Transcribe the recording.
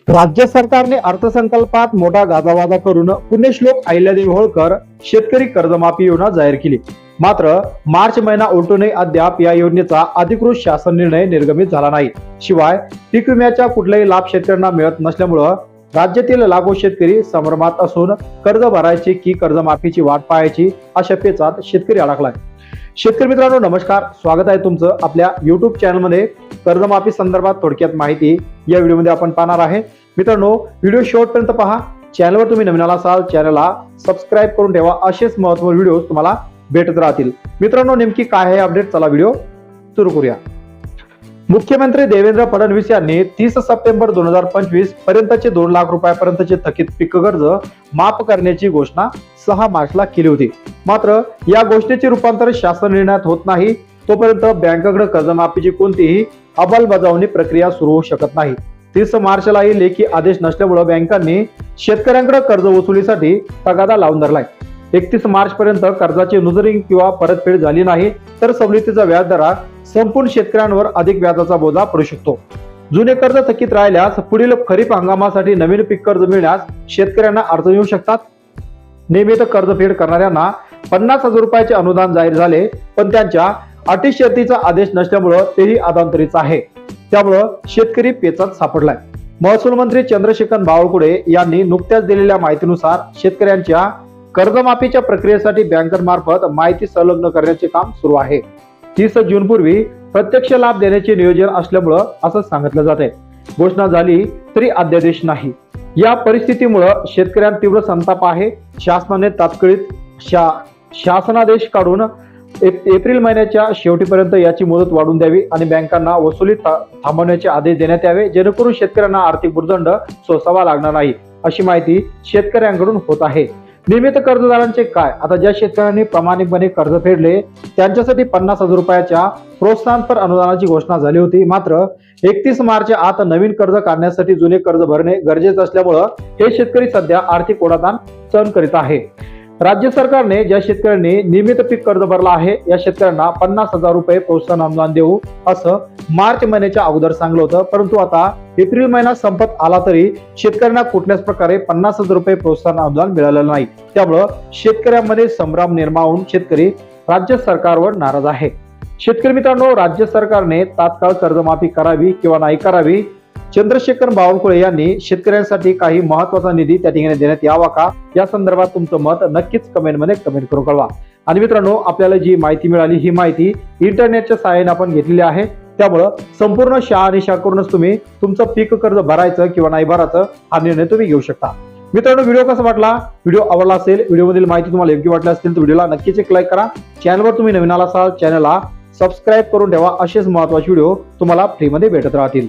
राज्य सरकारने अर्थसंकल्पात मोठा गाजावाजा करून पुण्यश्लोक अहिल्यादेवी होळकर शेतकरी कर्जमाफी योजना जाहीर केली. मात्र मार्च महिना उलटूनही अद्याप या योजनेचा अधिकृत शासन निर्णय निर्गमित झाला नाही. शिवाय पीक विम्याचा कुठलाही लाभ शेतकऱ्यांना मिळत नसल्यामुळं राज्यातील लाखो शेतकरी संभ्रमात असून कर्ज भरायची की कर्जमाफीची वाट पाहायची अशा पेचात शेतकरी अडकलाय. शेतकरी मित्रांनो नमस्कार, स्वागत आहे तुमचं आपल्या युट्यूब चॅनलमध्ये. कर्जमाफी संदर्भात थोडक्यात माहिती या व्हिडिओमध्ये आपण पाहणार आहे. मित्रांनो व्हिडिओ शेवटपर्यंत पहा. चॅनलवर तुम्ही नवीन असाल चॅनलला सबस्क्राईब करून ठेवा, असेच महत्त्वाचे व्हिडिओ तुम्हाला भेटत राहतील. मित्रांनो नेमकी काय आहे अपडेट, चला व्हिडिओ सुरू करूया. मुख्यमंत्री देवेंद्र फडणवीस यांनी 30 सप्टेंबर 2025 पर्यंतचे 2 लाख रुपयापर्यंतचे थकीत पीक कर्ज माफ करण्याची घोषणा 6 मार्चला केली होती. मात्र या घोषणेचे रूपांतर शासन निर्णयात होत नाही तोपर्यंत बँकेकडे कर्जमाफीची कोणतीही अंमलबजावणी प्रक्रिया सुरू होऊ शकत नाही. 30 मार्चलाही लेखी आदेश नसल्यामुळे बँकांनी शेतकऱ्यांकडे कर्ज वसुलीसाठी तगादा लावून धरलाय. 31 मार्च पर्यंत कर्जाची नुजरिंग किंवा परतफेड झाली नाही तर सवलतीचा व्याजदर संपूर्ण शेतकऱ्यांवर अधिक व्याजाचा बोजा पडू शकतो. जुने कर्ज थकीत राहिल्यास पुढील खरीप हंगामासाठी नवीन पीक कर्ज मिळण्यास शेतकऱ्यांना अडचणी येऊ शकतात. नियमित कर्जफेड करणाऱ्यांना 50,000 रुपयाचे अनुदान जाहीर झाले, पण त्यांच्या अटी शर्तीचा आदेश नसल्यामुळे तेही अधांतरीच आहे. त्यामुळे शेतकरी पेचात सापडलाय. महसूल मंत्री चंद्रशेखर बावनकुळे यांनी नुकत्याच दिलेल्या माहितीनुसार शेतकऱ्यांच्या कर्जमाफीच्या प्रक्रियेसाठी बँकांमार्फत माहिती संलग्न करण्याचे काम सुरू आहे. 30 जून पूर्वी प्रत्यक्ष लाभ देण्याचे नियोजन असल्यामुळं असं सांगितलं जात आहे. घोषणा झाली तरी अध्यादेश नाही. या परिस्थितीमुळे शेतकऱ्यांना तीव्र संताप आहे. शासनाने तात्कालिक शासनादेश काढून एप्रिल महिन्याच्या शेवटीपर्यंत याची मुदत वाढवून द्यावी आणि बँकांना वसुली थांबवण्याचे आदेश देण्यात यावे, जेणेकरून शेतकऱ्यांना आर्थिक भुर्दंड सोसावा लागणार नाही, अशी माहिती शेतकऱ्यांकडून होत आहे. नियमित कर्जदारांचे काय? आता ज्या शेतकऱ्यांनी प्रामाणिकपणे कर्ज फेडले त्यांच्यासाठी 50,000 रुपयाच्या प्रोत्साहनपर अनुदानाची घोषणा झाली होती. मात्र 31 मार्चच्या आत नवीन कर्ज काढण्यासाठी जुने कर्ज भरणे गरजेचे असल्यामुळे हे शेतकरी सध्या आर्थिक ओढाताण सहन करीत आहे. राज्य सरकारने ज्या शेतकऱ्यांनी नियमित पीक कर्ज भरला आहे या शेतकऱ्यांना 50,000 रुपये प्रोत्साहन अनुदान देऊ असं मार्च महिन्याच्या अगोदर सांगलं होतं. परंतु आता एप्रिल महिना संपत आला तरी शेतकऱ्यांना कुठल्याच प्रकारे 50,000 रुपये प्रोत्साहन अनुदान मिळालेलं नाही. त्यामुळं शेतकऱ्यांमध्ये संभ्रम निर्माण होऊन शेतकरी राज्य सरकारवर नाराज आहे. शेतकरी मित्रांनो, राज्य सरकारने तात्काळ कर्जमाफी करावी किंवा नाही करावी, चंद्रशेखर बावनकुळे यांनी शेतकऱ्यांसाठी काही महत्वाचा निधी त्या ठिकाणी देण्यात यावा का, या संदर्भात तुमचं मत नक्कीच कमेंटमध्ये कमेंट करून कळवा. आणि मित्रांनो, आपल्याला जी माहिती मिळाली ही माहिती इंटरनेटच्या सहाय्याने आपण घेतलेली आहे. त्यामुळं संपूर्ण शहानिशा करूनच तुम्ही तुमचं पीक कर्ज भरायचं किंवा नाही भरायचं हा निर्णय तुम्ही घेऊ शकता. मित्रांनो, व्हिडिओ कसा वाटला? व्हिडिओ आवडला असेल, व्हिडिओमधील माहिती तुम्हाला योग्य वाटली असेल तर व्हिडिओला नक्कीच एक लाईक करा. चॅनलवर तुम्ही नवीन असाल चॅनलला सबस्क्राईब करून ठेवा, असेच महत्त्वाचे व्हिडिओ तुम्हाला फ्रीमध्ये भेटत राहतील.